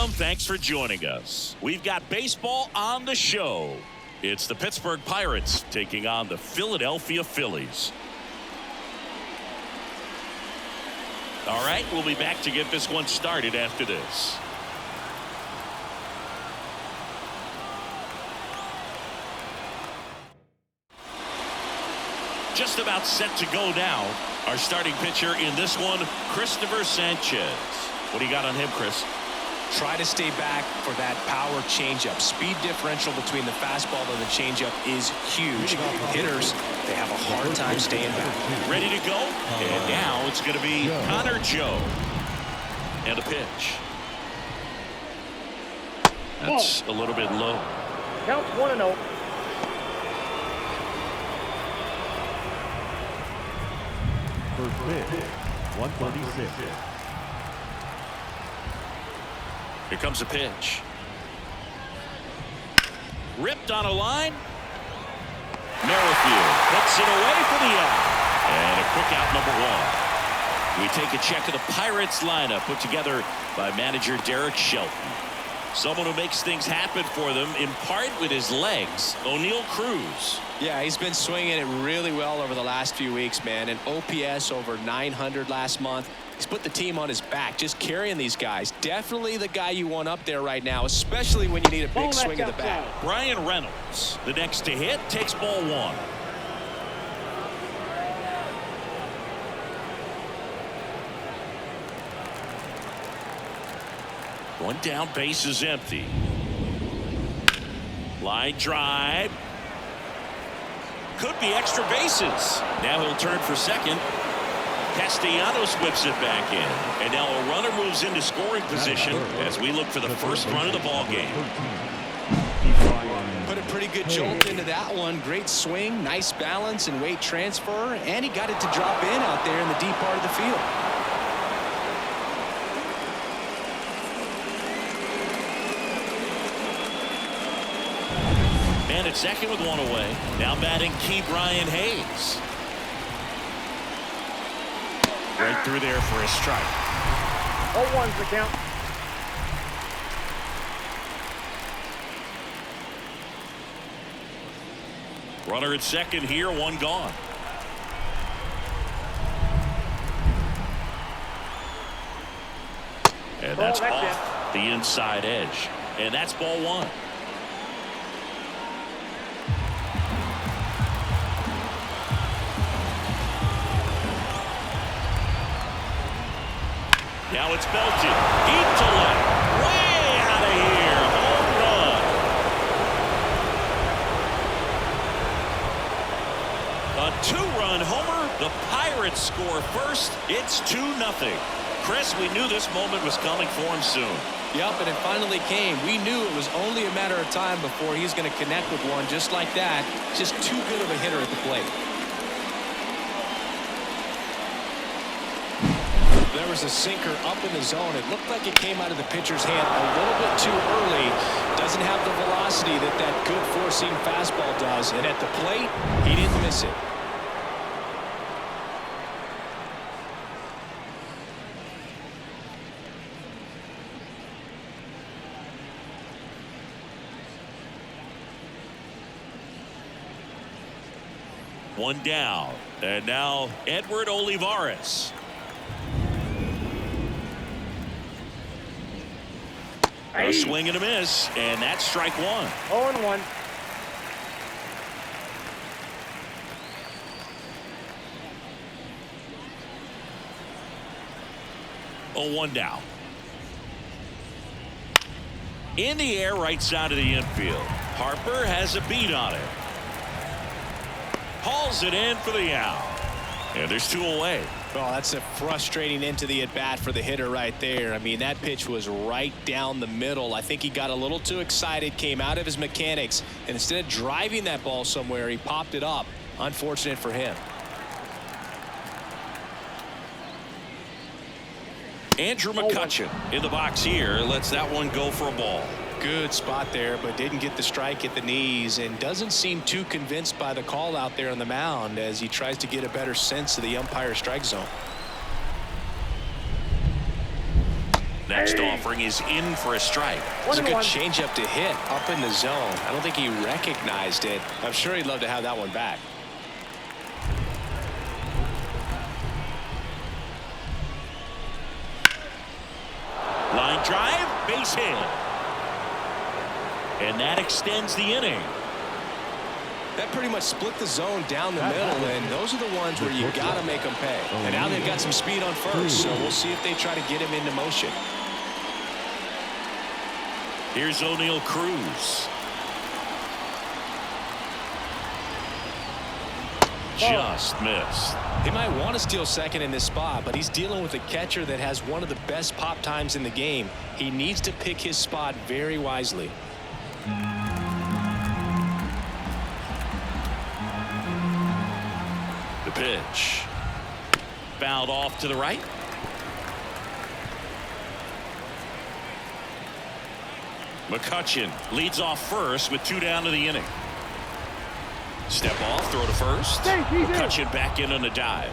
Welcome. Thanks for joining us. We've got baseball on the show. It's the Pittsburgh Pirates taking on the Philadelphia Phillies. All right, we'll be back to get this one started after this. Just about set to go now. Our starting pitcher in this one, Christopher Sanchez. What do you got on him, Chris? Try to stay back for that power changeup. Speed differential between the fastball and the changeup is huge. Hitters, they have a hard time staying back. Ready to go? And now it's going to be Connor Joe. And a pitch. That's a little bit low. Count 1-0. First pitch, 136. Here comes a pitch. Ripped on a line. Merrifield puts it away for the out. And a quick out, number one. We take a check of the Pirates lineup put together by manager Derek Shelton. Someone who makes things happen for them in part with his legs, O'Neal Cruz. Yeah, he's been swinging it really well over the last few weeks, man. An OPS over 900 last month. He's put the team on his back, just carrying these guys. Definitely the guy you want up there right now, especially when you need a big swing of the bat. Brian Reynolds, the next to hit, takes ball one. One down, base is empty. Line drive. Could be extra bases. Now he'll turn for second. Castellanos whips it back in. And now a runner moves into scoring position as we look for the first run of the ball game. Put a pretty good jolt into that one. Great swing, nice balance and weight transfer. And he got it to drop in out there in the deep part of the field. And at second with one away. Now batting Key Brian Hayes. Right through there for a strike. 0-1's the count. Runner at second here, one gone. And that's off the inside edge. And that's ball one. Now it's belted. Deep to left. Way out of here. Home run. A two-run homer. The Pirates score first. It's 2-0. Chris, we knew this moment was coming for him soon. Yep, and it finally came. We knew it was only a matter of time before he's going to connect with one just like that. Just too good of a hitter at the plate. There was a sinker up in the zone. It looked like it came out of the pitcher's hand a little bit too early. Doesn't have the velocity that good four-seam fastball does. And at the plate, he didn't miss it. One down. And now Edward Olivares. A swing and a miss, and that's strike one. 0-1. Oh, one down. In the air, right side of the infield. Harper has a beat on it. Hauls it in for the out. And there's two away. Oh, that's a frustrating into the at-bat for the hitter right there. I mean, that pitch was right down the middle. I think he got a little too excited, came out of his mechanics, and instead of driving that ball somewhere, he popped it up. Unfortunate for him. Andrew McCutchen in the box here lets that one go for a ball. Good spot there, but didn't get the strike at the knees and doesn't seem too convinced by the call out there on the mound as he tries to get a better sense of the umpire strike zone. Next offering is in for a strike. It's a good changeup to hit up in the zone. I don't think he recognized it. I'm sure he'd love to have that one back. Line drive, base hit. And that extends the inning. That pretty much split the zone down the middle, and those are the ones where you got to make them pay. And now they've got some speed on first, so we'll see if they try to get him into motion. Here's O'Neal Cruz. Just missed. He might want to steal second in this spot, but he's dealing with a catcher that has one of the best pop times in the game. He needs to pick his spot very wisely. The pitch. Fouled off to the right. McCutchen leads off first with 2 down to the inning. Step off, throw to first. McCutchen back in on the dive.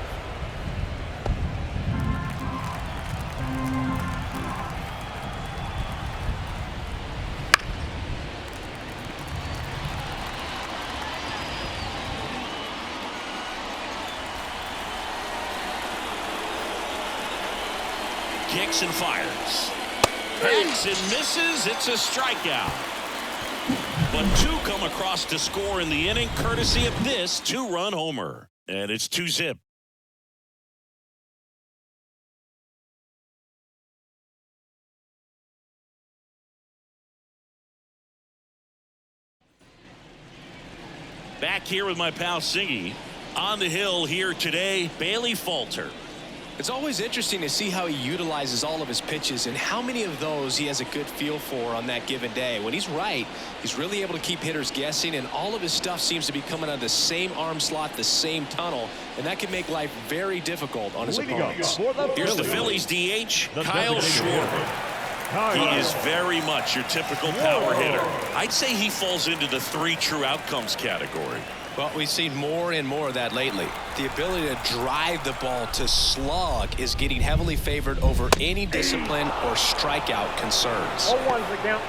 Kicks and fires. Hacks and misses. It's a strikeout. But 2 come across to score in the inning, courtesy of this 2-run homer. And it's 2-zip. Back here with my pal Singy. On the hill here today, Bailey Falter. It's always interesting to see how he utilizes all of his pitches and how many of those he has a good feel for on that given day. When he's right, he's really able to keep hitters guessing, and all of his stuff seems to be coming out of the same arm slot, the same tunnel, and that can make life very difficult on his opponents. Here's the Phillies DH, Kyle Schwarber. He is very much your typical power hitter. I'd say he falls into the 3 true outcomes category. Well, we've seen more and more of that lately. The ability to drive the ball to slug is getting heavily favored over any discipline or strikeout concerns. 0-1's the count.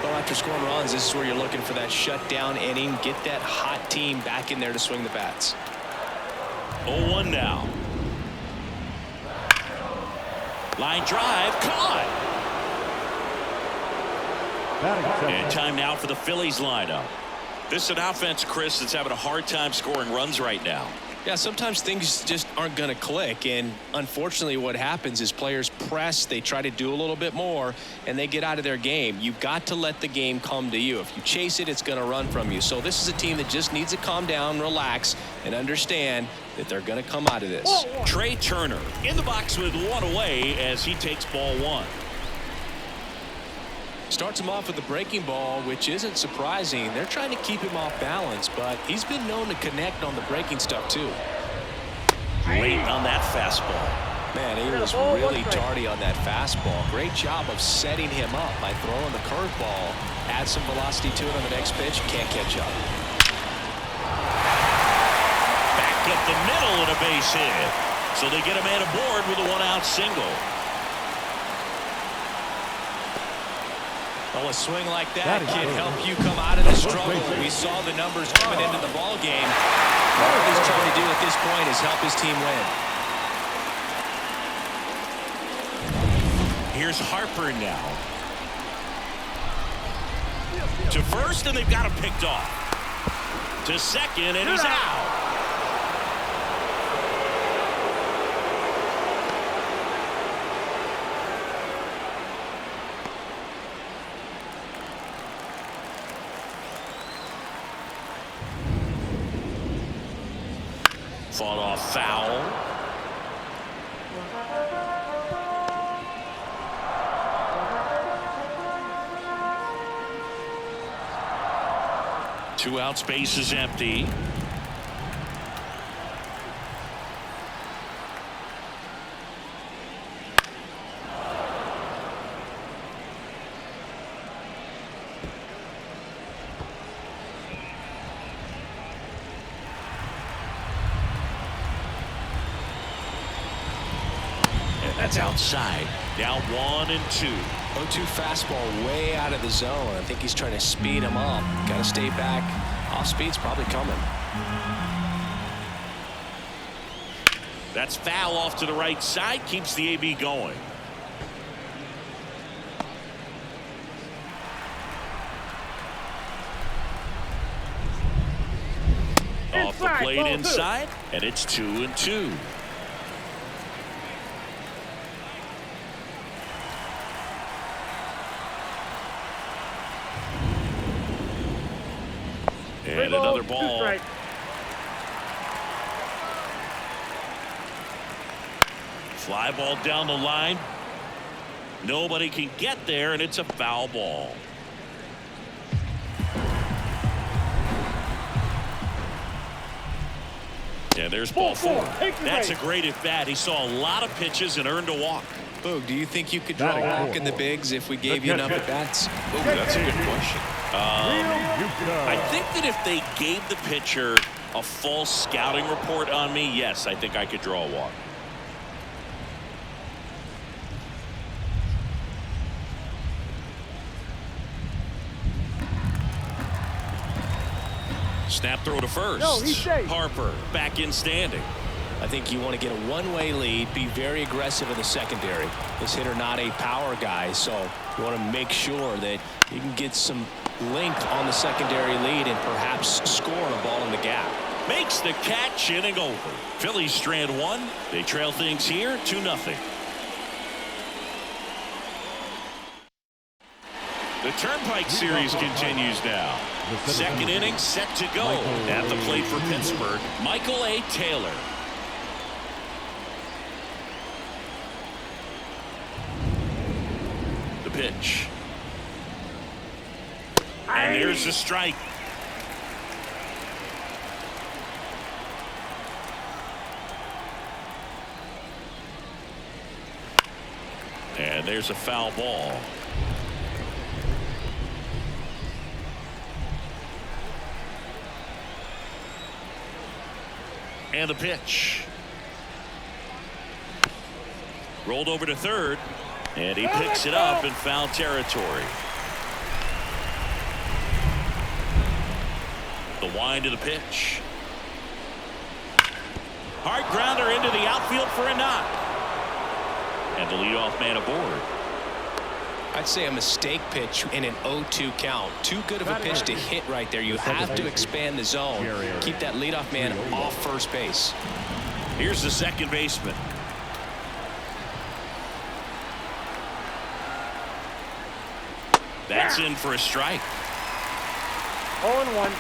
Well, after scoring runs, this is where you're looking for that shutdown inning. Get that hot team back in there to swing the bats. 0-1 now. Line drive, caught. And time now for the Phillies lineup. This is an offense, Chris, that's having a hard time scoring runs right now. Yeah, sometimes things just aren't going to click, and unfortunately what happens is players press, they try to do a little bit more, and they get out of their game. You've got to let the game come to you. If you chase it, it's going to run from you. So this is a team that just needs to calm down, relax, and understand that they're going to come out of this. Trey Turner in the box with 1 away as he takes ball 1. Starts him off with the breaking ball, which isn't surprising. They're trying to keep him off balance, but he's been known to connect on the breaking stuff too. Late on that fastball. Man, he was really tardy on that fastball. Great job of setting him up by throwing the curveball. Add some velocity to it on the next pitch. Can't catch up. Back up the middle and a base hit. So they get a man aboard with a 1-out single. Well, a swing like that can help you come out of the struggle. We saw the numbers coming into the ball game. What he's trying to do at this point is help his team win. Here's Harper now. To first, and they've got him picked off. To second, and he's out. Fought off foul. Two outs, base is empty. That's outside. Now 1-2. 0-2 fastball way out of the zone. I think he's trying to speed him up. Got to stay back. Off speed's probably coming. That's foul off to the right side. Keeps the AB going. Off the plate inside, and it's 2-2. And another ball. Fly ball down the line. Nobody can get there, and it's a foul ball. And there's ball four. That's a great at bat. He saw a lot of pitches and earned a walk. Boog, do you think you could draw a walk in the bigs if we gave you enough at bats? Ooh, that's a good question. I think that if they gave the pitcher a false scouting report on me, yes, I think I could draw a walk. Snap throw to first. No, he's safe. Harper back in standing. I think you want to get a one-way lead, be very aggressive in the secondary. This hitter not a power guy, so you want to make sure that you can get some length on the secondary lead and perhaps score a ball in the gap. Makes the catch, inning over. Phillies strand one. They trail things here 2-0. The Turnpike series continues now. Second inning set to go. At the plate for Pittsburgh, Michael A. Taylor. The pitch. And there's the strike. And there's a foul ball. And the pitch. Rolled over to third. And he picks it up in foul territory. The wind of the pitch. Hard grounder into the outfield for a knock. And the leadoff man aboard. I'd say a mistake pitch in an 0-2 count. Too good of a pitch to hit right there. You have to expand the zone. Keep that leadoff man off first base. Here's the second baseman. That's in for a strike. 0-1.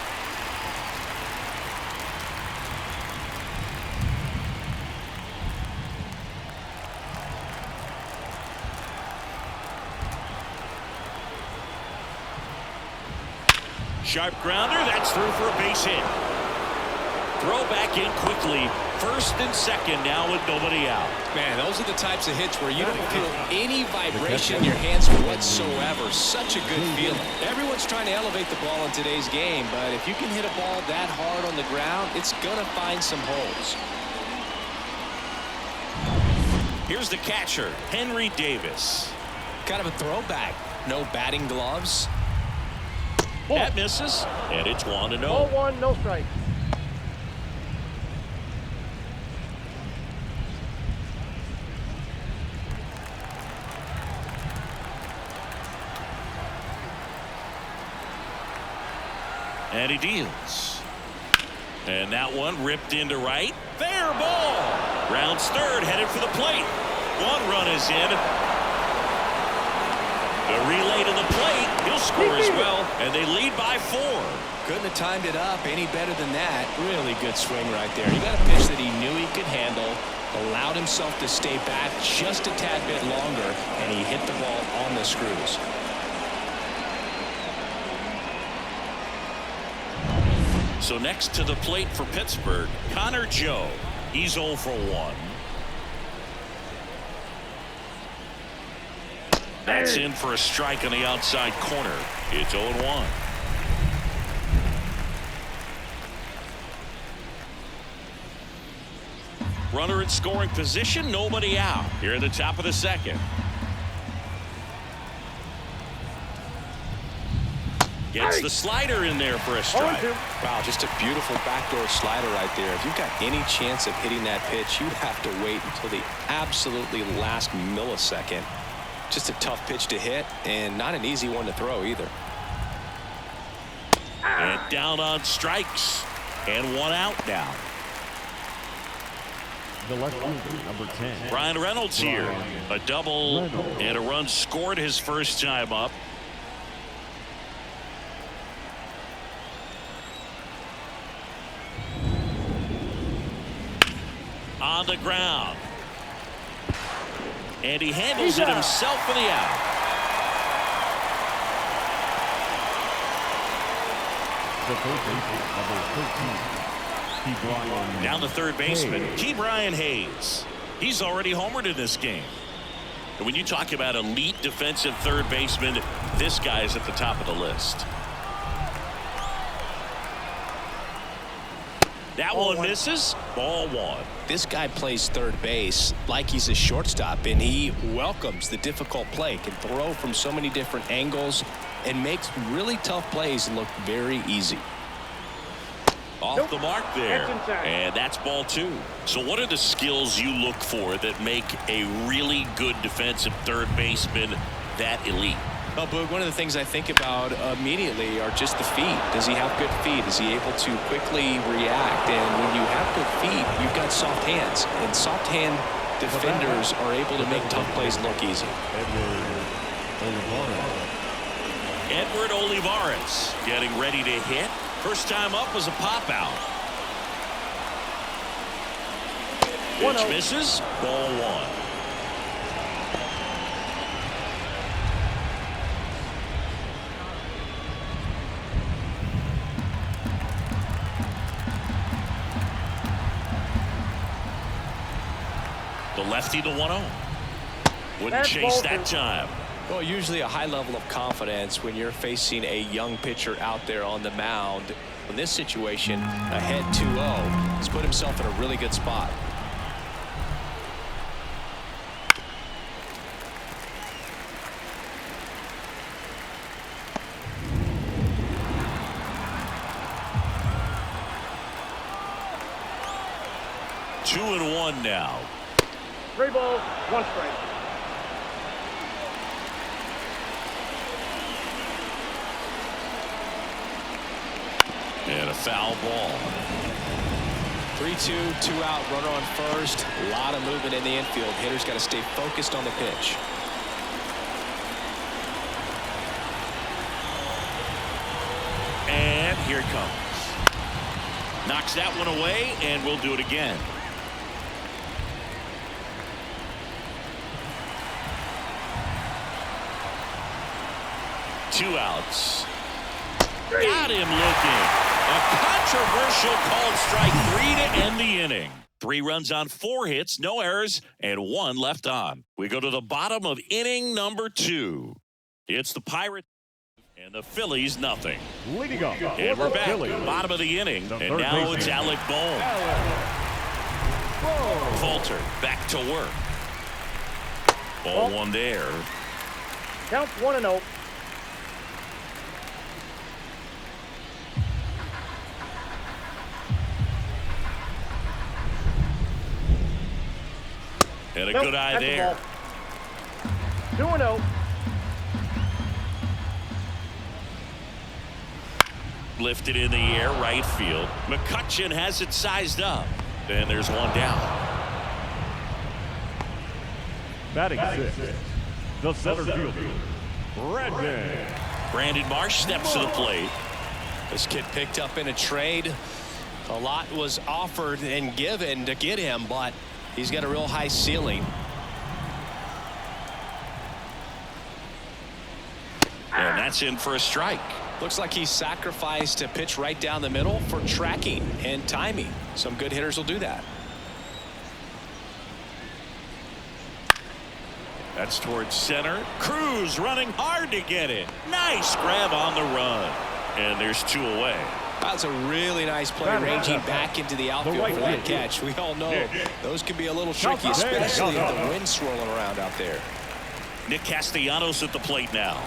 Sharp grounder. That's through for a base hit. Throw back in quickly. First and second now with nobody out. Man, those are the types of hits where you don't feel any vibration in your hands whatsoever. Such a good feeling. Everyone's trying to elevate the ball in today's game, but if you can hit a ball that hard on the ground, it's going to find some holes. Here's the catcher, Henry Davis. Kind of a throwback. No batting gloves. That misses, and it's 1-0. 0-1, no strike. And he deals. And that one ripped into right. Fair ball. Rounds third, headed for the plate. One run is in. The relay to the plate. He'll score as well, and they lead by 4. Couldn't have timed it up any better than that. Really good swing right there. He got a pitch that he knew he could handle, allowed himself to stay back just a tad bit longer, and he hit the ball on the screws. So next to the plate for Pittsburgh, Connor Joe. He's 0 for 1. That's in for a strike on the outside corner. It's 0-1. Runner in scoring position, nobody out. Here at the top of the second. Gets the slider in there for a strike. Wow, just a beautiful backdoor slider right there. If you've got any chance of hitting that pitch, you have to wait until the absolutely last millisecond. Just a tough pitch to hit, and not an easy one to throw either. And down on strikes, and one out now. The left fielder, number 10. Brian Reynolds here. A double Reynolds. and a run scored his first time up. On the ground. And he handles it himself for the out. The first baseman, number 13. Down the third baseman, Brian Hayes. He's already homered in this game. And when you talk about elite defensive third baseman, this guy is at the top of the list. That one misses. Ball one. This guy plays third base like he's a shortstop, and he welcomes the difficult play. Can throw from so many different angles and makes really tough plays and look very easy. Off the mark there, and that's ball two. So what are the skills you look for that make a really good defensive third baseman that elite? Well, Boog, one of the things I think about immediately are just the feet. Does he have good feet? Is he able to quickly react? And when you have good feet, you've got soft hands. And soft hand defenders are able to make tough plays look easy. Edward Olivares getting ready to hit. First time up was a pop out. Pitch misses. Ball one. The lefty to 1-0. Wouldn't chase that time. Well, usually a high level of confidence when you're facing a young pitcher out there on the mound. In this situation, ahead 2-0, he's put himself in a really good spot. Two and one now. 3 balls, 1 strike. And a foul ball. 3-2, 2 out, runner on first. A lot of movement in the infield. Hitter's got to stay focused on the pitch. And here it comes. Knocks that one away, and we'll do it again. Two outs. Got him looking. A controversial called strike 3 to end the inning. 3 runs on 4 hits, no errors, and 1 left on. We go to the bottom of inning number 2. It's the Pirates and the Phillies nothing. Leading up. And we're back. Phillies. Bottom of the inning. And third now baseman. it's Alec Bohm. Falter back to work. Ball one there. Counts 1-0. And a good eye there. 2-0. Lifted in the air, right field. McCutchen has it sized up. And there's one down. Batting 6. The center fielder, Brandon Marsh steps to the plate. This kid picked up in a trade. A lot was offered and given to get him, but he's got a real high ceiling. And that's in for a strike. Looks like he sacrificed a pitch right down the middle for tracking and timing. Some good hitters will do that. That's towards center. Cruz running hard to get it. Nice grab on the run. And there's 2 away. That's a really nice play, ranging back into the outfield for that catch. We all know those can be a little tricky, especially with the wind swirling around out there. Nick Castellanos at the plate now.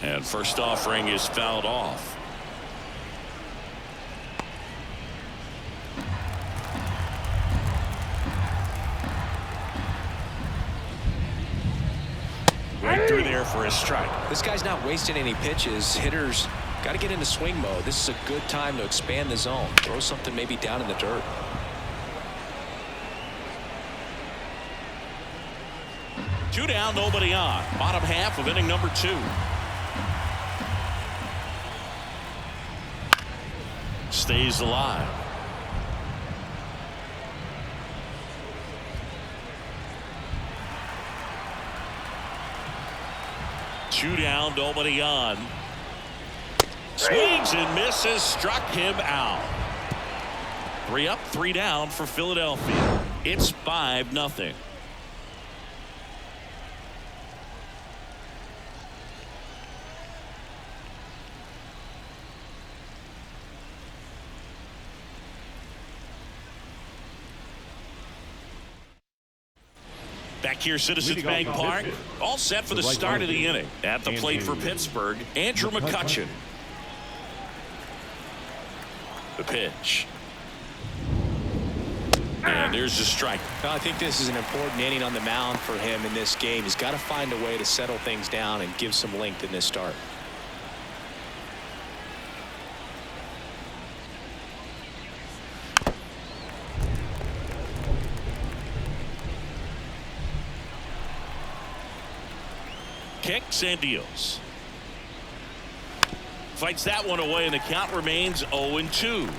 And first offering is fouled off. Right through there for a strike. This guy's not wasting any pitches. Hitters got to get into swing mode. This is a good time to expand the zone. Throw something maybe down in the dirt. Two down, nobody on. Bottom half of inning number 2. Stays alive. Two down, nobody on. Swings and misses, struck him out. 3 up, 3 down for Philadelphia. It's 5-0. Back here, Citizens Bank Park, all set for the start of the inning. At the plate for Pittsburgh, Andrew McCutchen. The pitch. And there's the strike. I think this is an important inning on the mound for him in this game. He's got to find a way to settle things down and give some length in this start. Kicks and deals. Fights that one away, and the count remains 0-2.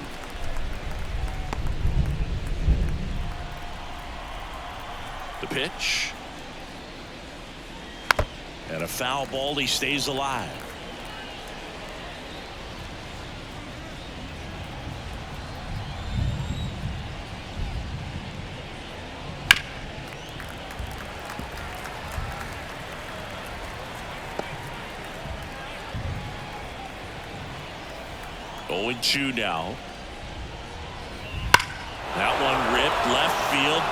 The pitch. And a foul ball. He stays alive. Going 2 now. That one ripped left field.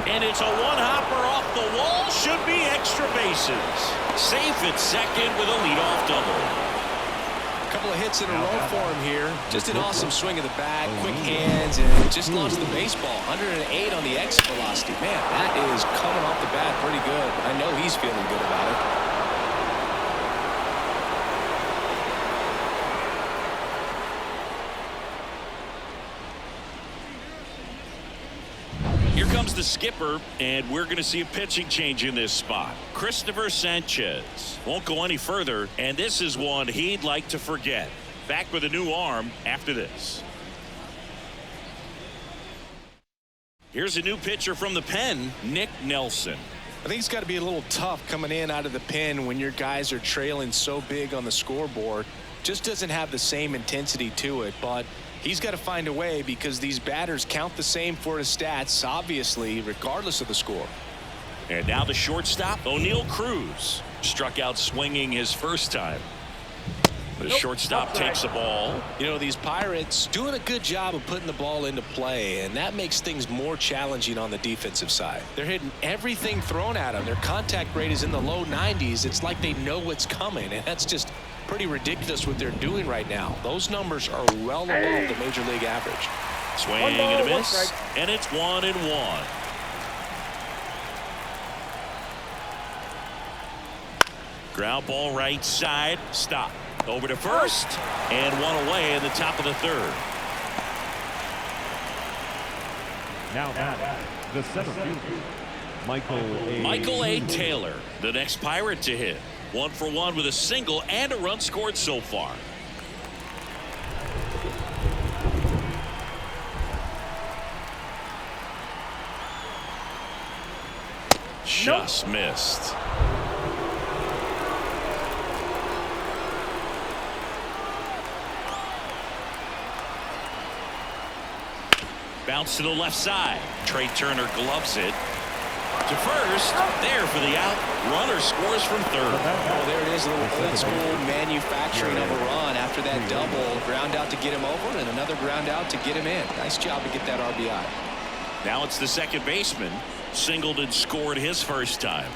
And it's a one-hopper off the wall. Should be extra bases. Safe at second with a leadoff double. A couple of hits in a row for him here. Just an awesome swing of the bat, quick hands, and just launched the baseball. 108 on the exit velocity. Man, that is coming off the bat pretty good. I know he's feeling good about it. Here comes the skipper, and we're going to see a pitching change in this spot. Christopher Sanchez won't go any further, and this is one he'd like to forget. Back with a new arm after this. Here's a new pitcher from the pen, Nick Nelson. I think it's got to be a little tough coming in out of the pen when your guys are trailing so big on the scoreboard. Just doesn't have the same intensity to it, but he's got to find a way because these batters count the same for his stats, obviously, regardless of the score. And now the shortstop, O'Neal Cruz, struck out swinging his first time. The shortstop takes the ball. You know, these Pirates doing a good job of putting the ball into play, and that makes things more challenging on the defensive side. They're hitting everything thrown at them. Their contact rate is in the low 90s. It's like they know what's coming, and that's just pretty ridiculous what they're doing right now. Those numbers are well above the major league average. Swing and a miss, and it's 1-1. Ground ball right side, stop. Over to first, and one away in the top of the third. Now the center fielder, Michael A. Taylor, the next Pirate to hit. 1 for 1 with a single and a run scored so far. Just missed. Bounce to the left side. Trey Turner gloves it. To first, there for the out. Runner scores from third. Oh, there it is, a little old school manufacturing of a run after that double. Ground out to get him over and another ground out to get him in. Nice job to get that RBI. Now it's the second baseman. Singled and scored his first time.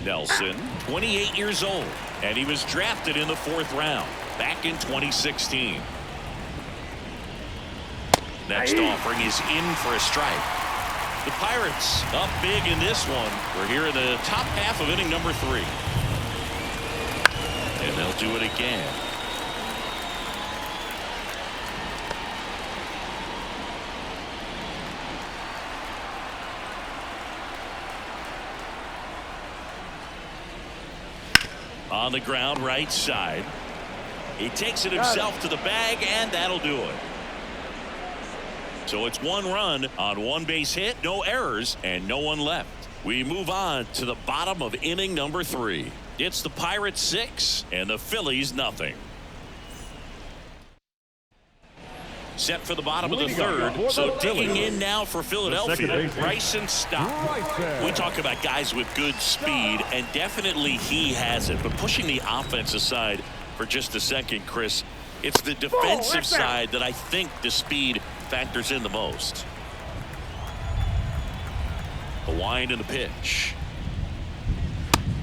Nelson, 28 years old, and he was drafted in the 4th round back in 2016. Next offering is in for a strike. The Pirates up big in this one. We're here in the top half of inning number 3. And they'll do it again. On the ground right side. He takes it himself to the bag, and that'll do it. So it's 1 run on 1 base hit, no errors, and no one left. We move on to the bottom of inning number 3. It's the Pirates 6 and the Phillies nothing. Set for the bottom of the 3rd. So digging in now for Philadelphia, Bryson Stott. We talk about guys with good speed, and definitely he has it. But pushing the offense aside for just a second, Chris, it's the defensive side that I think the speed factors in the most. The wind and the pitch.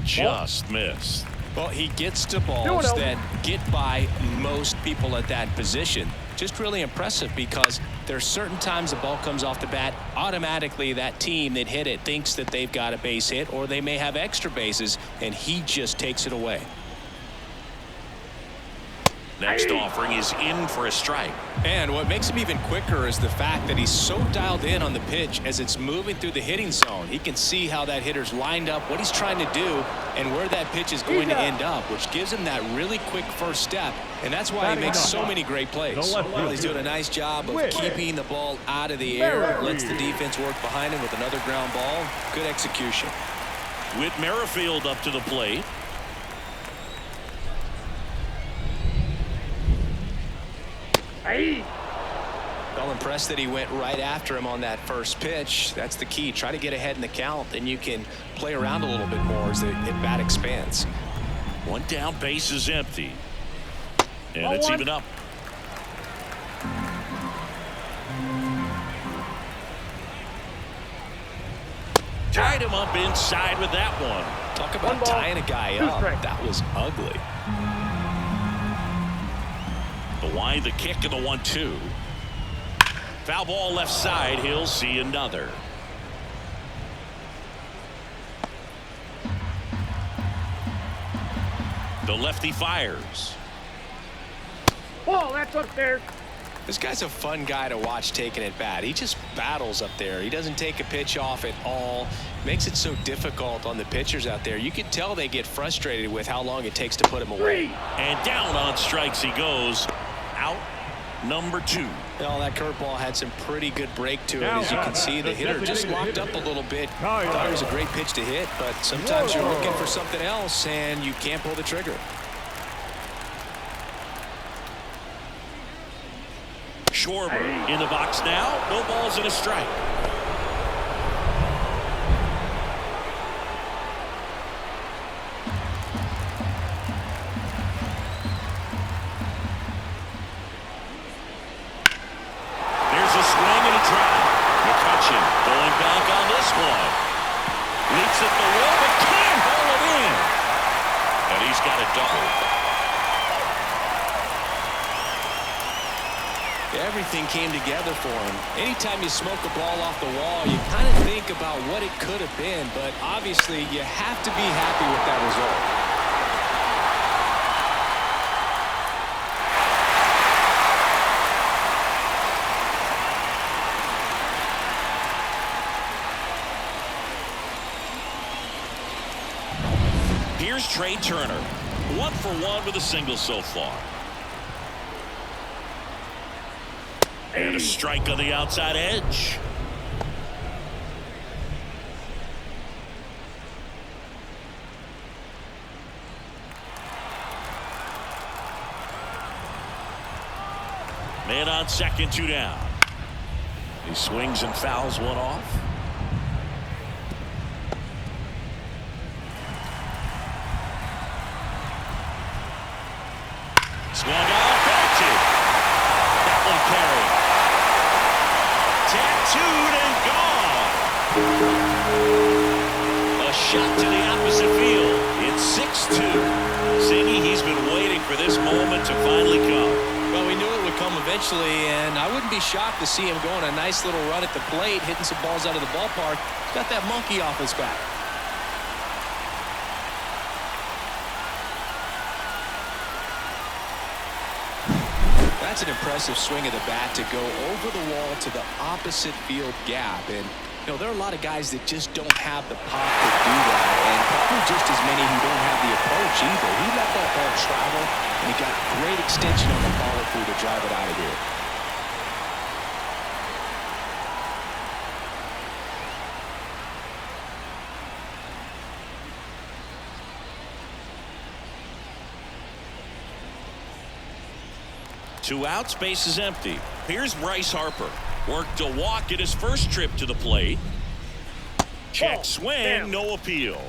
Just missed. Well, he gets to balls that get by most people at that position. Just really impressive because there's certain times the ball comes off the bat, automatically that team that hit it thinks that they've got a base hit, or they may have extra bases, and he just takes it away. Next offering is in for a strike. And what makes him even quicker is the fact that he's so dialed in on the pitch as it's moving through the hitting zone. He can see how that hitter's lined up, what he's trying to do, and where that pitch is going to end up, which gives him that really quick first step. And that's why he makes so many great plays. Well, he's doing a nice job of keeping the ball out of the air, lets the defense work behind him with another ground ball. Good execution. Whit Merrifield up to the plate. Well, impressed that he went right after him on that first pitch. That's the key. Try to get ahead in the count, then you can play around a little bit more as the at-bat expands. 1 down, base is empty. And it's even up. Tied him up inside with that one. Talk about tying a guy up. That was ugly. The wind, the kick, and the 1-2. Foul ball left side. He'll see another. The lefty fires. Ball, that's upstairs. This guy's a fun guy to watch taking at bat. He just battles up there. He doesn't take a pitch off at all. Makes it so difficult on the pitchers out there. You can tell they get frustrated with how long it takes to put him away. And down on strikes he goes. Out number 2. Well, that curveball had some pretty good break to it. As you can see, the hitter just locked up a little bit. Thought it was a great pitch to hit, but sometimes you're looking for something else and you can't pull the trigger. Schwarber in the box now. No balls and a strike. There's a swing and a drive. McCutchen going back on this one. Leaps at the wall, but can't haul it in. And he's got a double. Everything came together for him. Anytime you smoke a ball off the wall, you kind of think about what it could have been, but obviously you have to be happy with that result. Here's Trey Turner. 1 for 1 with a single so far. And a strike on the outside edge. Man on second, 2 down. He swings and fouls one off. Swung out, belted. That one carried. Tattooed and gone. A shot to the opposite field. It's 6-2. Ziggy, he's been waiting for this moment to finally come. Well, we knew it would come eventually, and I wouldn't be shocked to see him go on a nice little run at the plate, hitting some balls out of the ballpark. He's got that monkey off his back. That's an impressive swing of the bat to go over the wall to the opposite field gap. And, you know, there are a lot of guys that just don't have the pop to do that. And probably just as many who don't have the approach either. He let that ball travel, and he got great extension on the follow-through to drive it out of here. Two outs, base is empty. Here's Bryce Harper. Worked a walk at his first trip to the plate. Check swing, no appeal.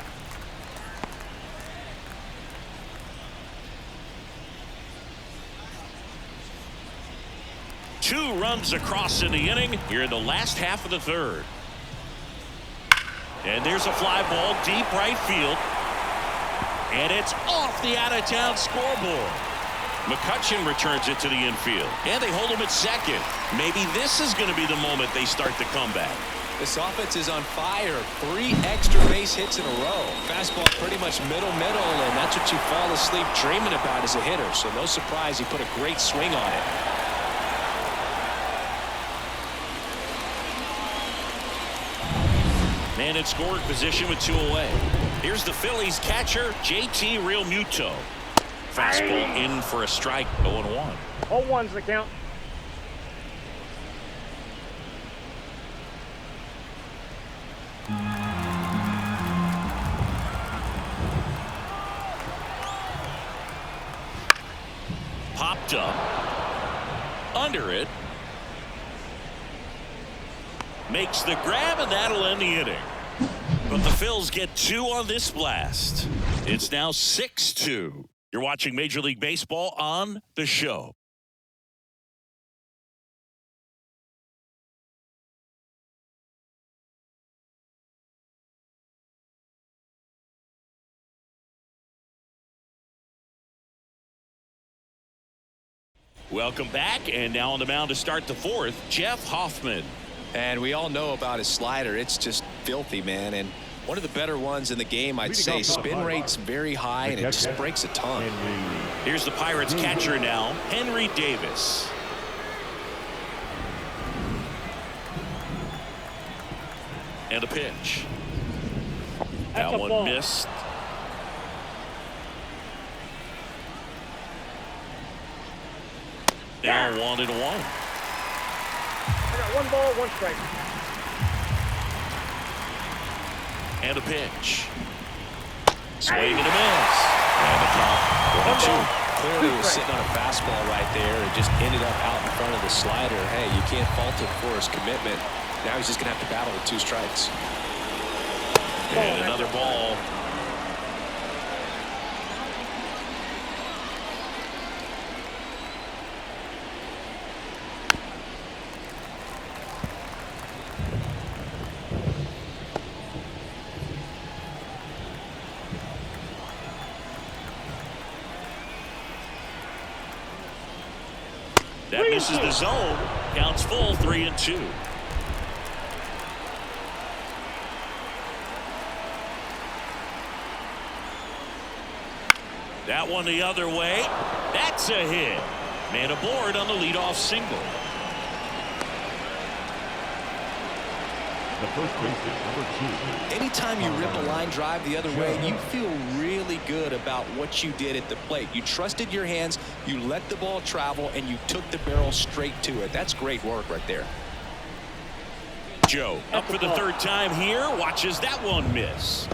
Two runs across in the inning here in the last half of the third. And there's a fly ball deep right field. And it's off the out-of-town scoreboard. McCutchen returns it to the infield. And they hold him at second. Maybe this is going to be the moment they start the comeback. This offense is on fire. 3 extra base hits in a row. Fastball pretty much middle, and that's what you fall asleep dreaming about as a hitter. So no surprise he put a great swing on it. Man in scoring position with 2 away. Here's the Phillies catcher, JT Realmuto. Fastball in for a strike, 0-1. 0-1's the count. Popped up. Under it. Makes the grab, and that'll end the inning. But the Phils get 2 on this blast. It's now 6-2. You're watching Major League Baseball on The Show. Welcome back, and now on the mound to start the fourth, Jeff Hoffman. And we all know about his slider. It's just filthy, man. And one of the better ones in the game, I'd say. Spin rate's very high, and it just breaks a ton. Here's the Pirates catcher now, Henry Davis. And a pitch. That one missed. Now 1-1. I got 1 ball, 1 strike. And a pitch. Swing and a miss. And the count 1-2. Clearly was sitting on a fastball right there and just ended up out in front of the slider. Hey, you can't fault him for his commitment. Now he's just going to have to battle with 2 strikes. And another ball. That misses the zone. Counts full, 3-2. That one the other way. That's a hit. Man aboard on the leadoff single. The first baseman, number 2. Anytime you rip a line drive the other way, you feel really good about what you did at the plate. You trusted your hands, you let the ball travel, and you took the barrel straight to it. That's great work right there. Joe up for the 3rd time here. Watches that one miss.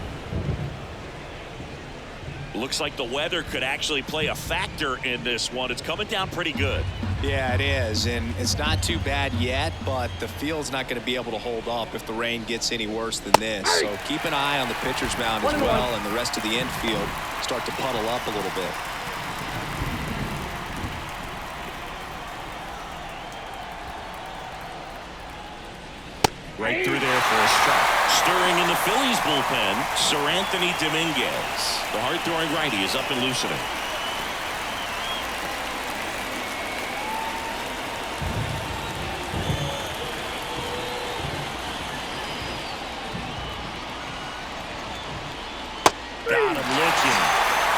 Looks like the weather could actually play a factor in this one. It's coming down pretty good. Yeah, it is, and it's not too bad yet, but the field's not going to be able to hold up if the rain gets any worse than this. So keep an eye on the pitcher's mound as well, and the rest of the infield start to puddle up a little bit. Right through there for a strike. Stirring in the Phillies bullpen, Anthony Dominguez. The hard-throwing righty is up and loosening. Got him looking.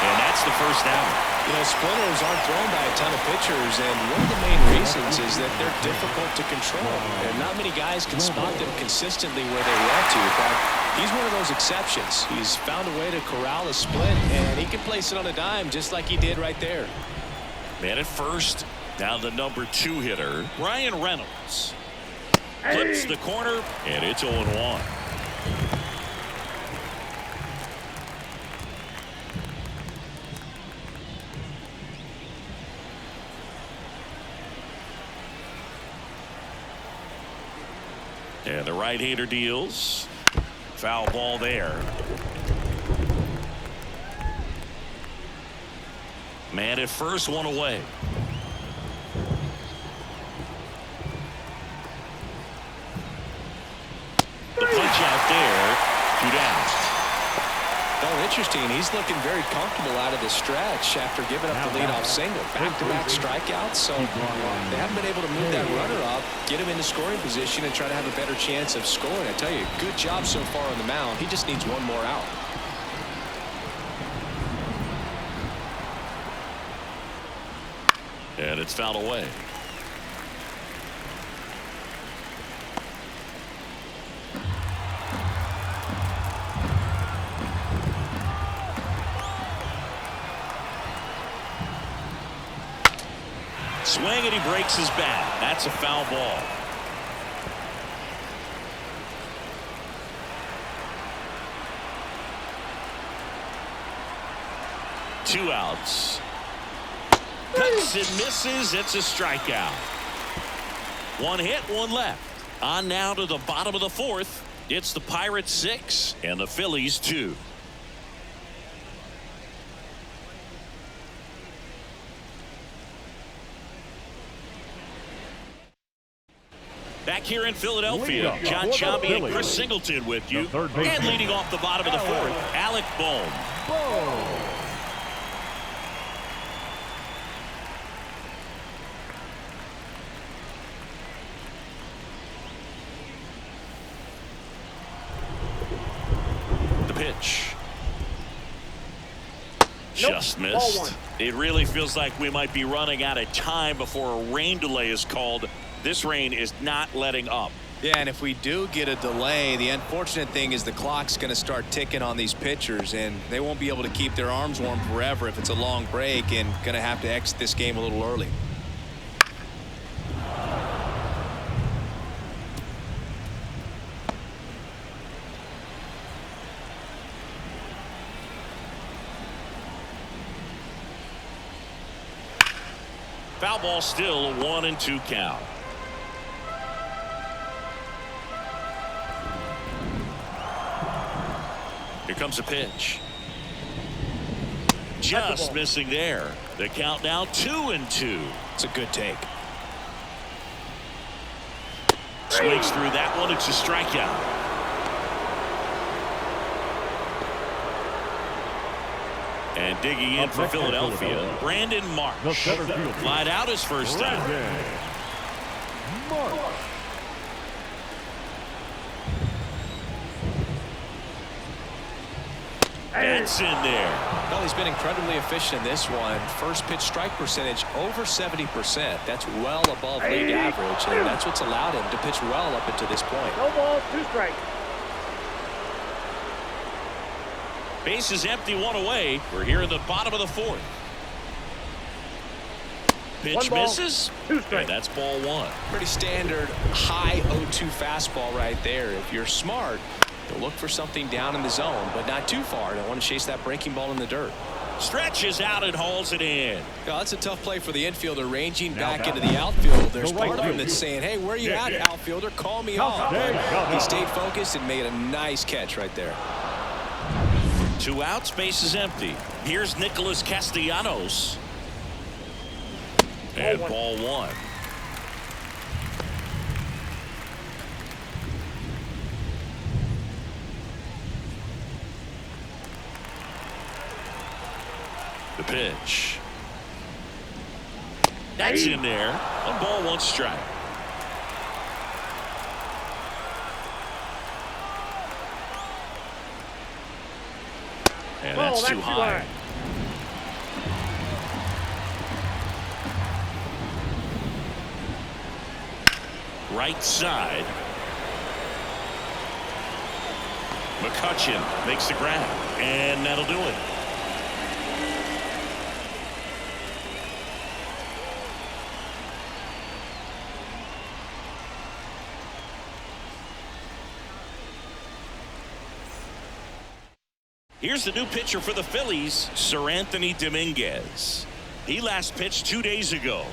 And that's the first out. You know, splinters aren't thrown by a ton of pitchers, and one of the main reasons is that they're difficult to control. And not many guys can spot them consistently where they want to, but he's one of those exceptions. He's found a way to corral a split, and he can place it on a dime just like he did right there. Man at first, now the number 2 hitter, Ryan Reynolds. Flips the corner, and it's 0-1. And the right-hander deals. Foul ball there. Man at first, one away. The punch out there. 2 down. Oh, interesting. He's looking very comfortable out of the stretch after giving up the leadoff single. Back-to-back strikeouts, so they haven't been able to move that runner up, get him into scoring position, and try to have a better chance of scoring. I tell you, good job so far on the mound. He just needs one more out. And it's fouled away. Swing, and he breaks his bat. That's a foul ball. Two outs. Cuts and misses. It's a strikeout. One hit, one left. On now to the bottom of the 4th. It's the Pirates 6 and the Phillies 2. Back here in Philadelphia, John Chambi and Chris Singleton with you. And leading off the bottom of the 4th, Alec Bohm. The pitch. Just missed. It really feels like we might be running out of time before a rain delay is called. This rain is not letting up. Yeah, and if we do get a delay, the unfortunate thing is the clock's going to start ticking on these pitchers, and they won't be able to keep their arms warm forever if it's a long break, and going to have to exit this game a little early. Foul ball still, a 1-2 count. Here comes a pitch. Just missing there. The count now 2-2. It's a good take. Swings through that one. It's a strikeout. And digging in for Philadelphia, Brandon Marsh. Flied out his first time. That's in there. Well, he's been incredibly efficient in this one. First pitch strike percentage over 70%. That's well above league average, and that's what's allowed him to pitch well up until this point. No balls, 2 strikes. Base is empty, 1 away. We're here in the bottom of the 4th. Pitch misses. 2 strikes. And that's ball 1. Pretty standard high 0-2 fastball right there. If you're smart, you'll look for something down in the zone, but not too far. Don't want to chase that breaking ball in the dirt. Stretches out and hauls it in. Well, that's a tough play for the infielder, ranging back into the outfield. There's part of him that's saying, hey, where you at, outfielder? Call me off. He stayed focused and made a nice catch right there. 2 outs, base is empty. Here's Nicholas Castellanos. And ball 1. The pitch. That's in there. 1 ball, 1 strike. And that's too high. Right side. McCutchen makes the grab, and that'll do it. Here's the new pitcher for the Phillies, Sir Anthony Dominguez. He last pitched 2 days ago.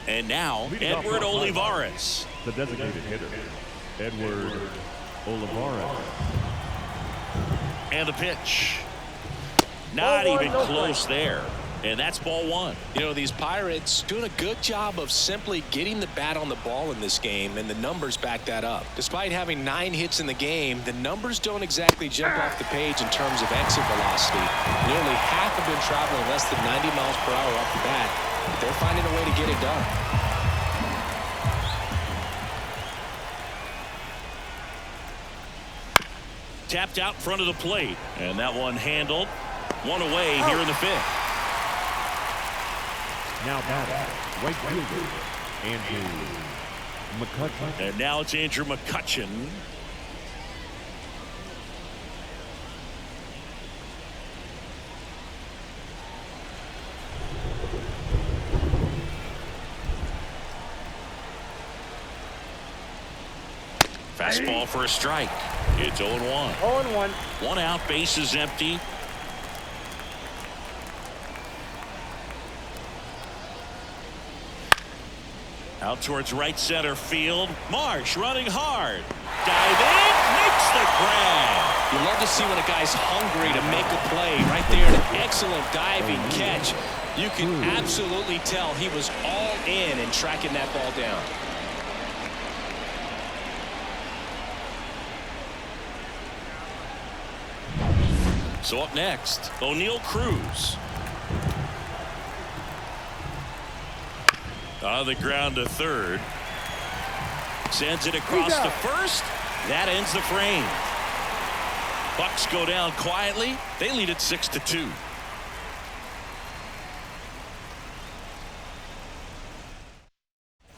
And now, Edward Olivares. The designated hitter, Edward Olivares. And the pitch. Not even close there. And that's ball 1. You know, these Pirates doing a good job of simply getting the bat on the ball in this game, and the numbers back that up. Despite having 9 hits in the game, the numbers don't exactly jump off the page in terms of exit velocity. Nearly half have been traveling less than 90 miles per hour off the bat. But they're finding a way to get it done. Tapped out in front of the plate, and that one handled. 1 away here in the 5th. Now batting, right fielder, Andrew McCutchen. And now it's Andrew McCutchen. Fastball for a strike. It's 0-1. 0-1. 1 out, base is empty. Out towards right center field. Marsh running hard. Dive in, makes the grab. You love to see when a guy's hungry to make a play. Right there, an excellent diving catch. You can absolutely tell he was all in tracking that ball down. So up next, O'Neal Cruz. On the ground to third. Sends it across to first. That ends the frame. Bucks go down quietly. They lead it 6-2.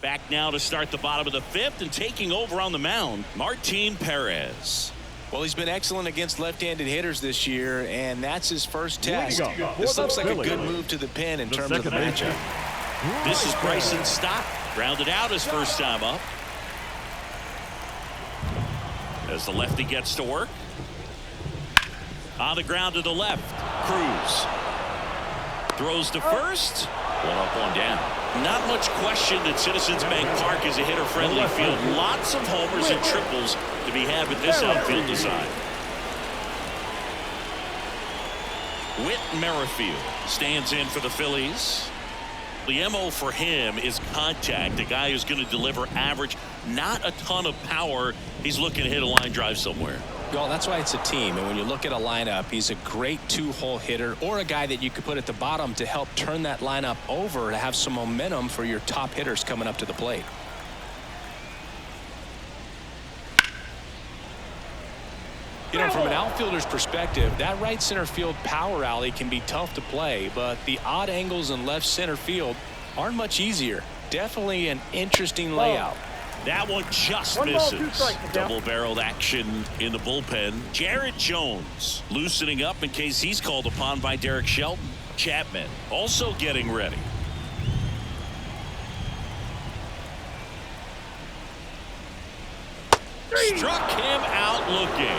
Back now to start the bottom of the 5th, and taking over on the mound, Martin Perez. Well, he's been excellent against left-handed hitters this year, and that's his first test. This looks like a good move to the pen in terms of the matchup. This is Bryson Stott. Grounded out his first time up. As the lefty gets to work. On the ground to the left. Cruz. Throws to first. 1 up, 1 down. Not much question that Citizens Bank Park is a hitter-friendly field. Lots of homers and triples to be had with this outfield design. Whit Merrifield stands in for the Phillies. The MO for him is contact. A guy who's going to deliver average, not a ton of power. He's looking to hit a line drive somewhere. Well, that's why it's a team. And when you look at a lineup, he's a great 2-hole hitter, or a guy that you could put at the bottom to help turn that lineup over to have some momentum for your top hitters coming up to the plate. You know, from an outfielder's perspective, that right center field power alley can be tough to play, but the odd angles in left center field aren't much easier. Definitely an interesting layout. That one just misses. Double-barreled action in the bullpen. Jared Jones loosening up in case he's called upon by Derek Shelton. Chapman also getting ready. Struck him out looking.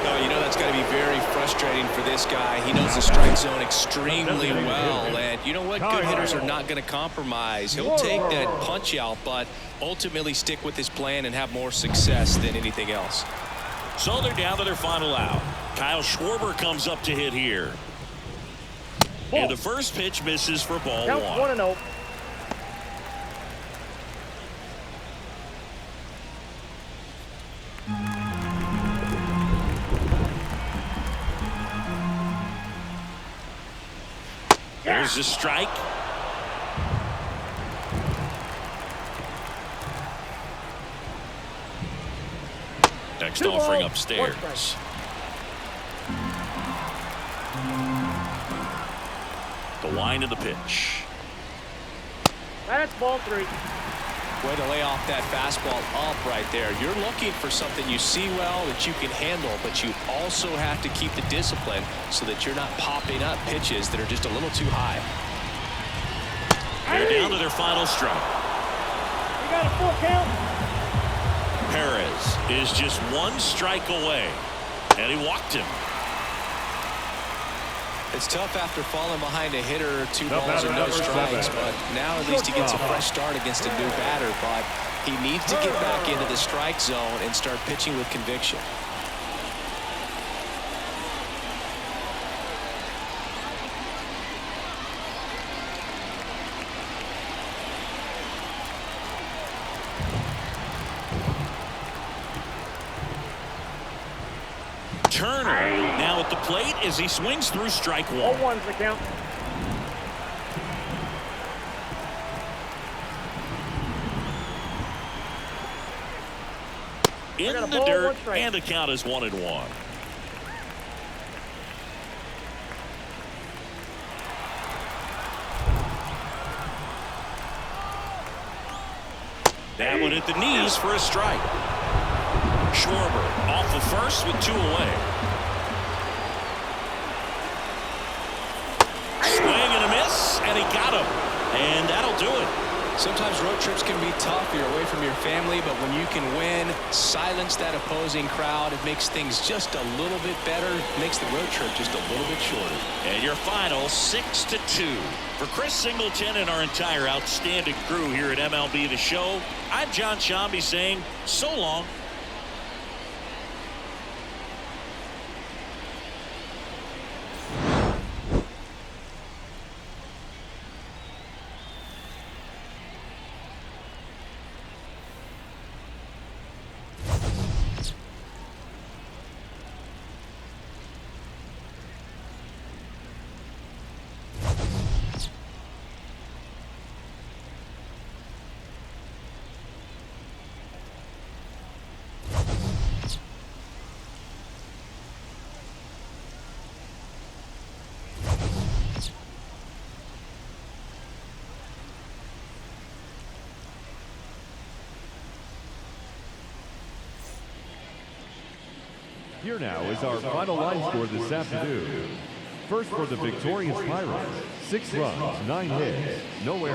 Oh, you know that's got to be very frustrating for this guy. He knows the strike zone extremely well, and you know what? Good hitters are not going to compromise. He'll take that punch out, but ultimately stick with his plan and have more success than anything else. So they're down to their final out. Kyle Schwarber comes up to hit here. And the first pitch misses for ball Count one. 1-0. There's a strike. Next offering upstairs. The wind of the pitch. That's ball 3. Way to lay off that fastball up right there. You're looking for something you see well that you can handle, but you also have to keep the discipline so that you're not popping up pitches that are just a little too high. They're down to their final strike. You got a full count. Perez is just one strike away, and he walked him. It's tough after falling behind a hitter, 2 balls and no strikes, but now at least he gets a fresh start against a new batter, but he needs to get back into the strike zone and start pitching with conviction. Turner now at the plate as he swings through strike one. 0-1's the count. In the dirt, and the count is 1-1. That one at the knees for a strike. Schwarber off the first with 2 away. Swing and a miss, and he got him. And that'll do it. Sometimes road trips can be tough. You're away from your family, but when you can win, silence that opposing crowd, it makes things just a little bit better. It makes the road trip just a little bit shorter. And your final 6-2. For Chris Singleton and our entire outstanding crew here at MLB The Show, I'm John Shambi saying so long. Here now is our final line score this afternoon. First for the victorious Pirates, 6 runs, 9 hits, no errors.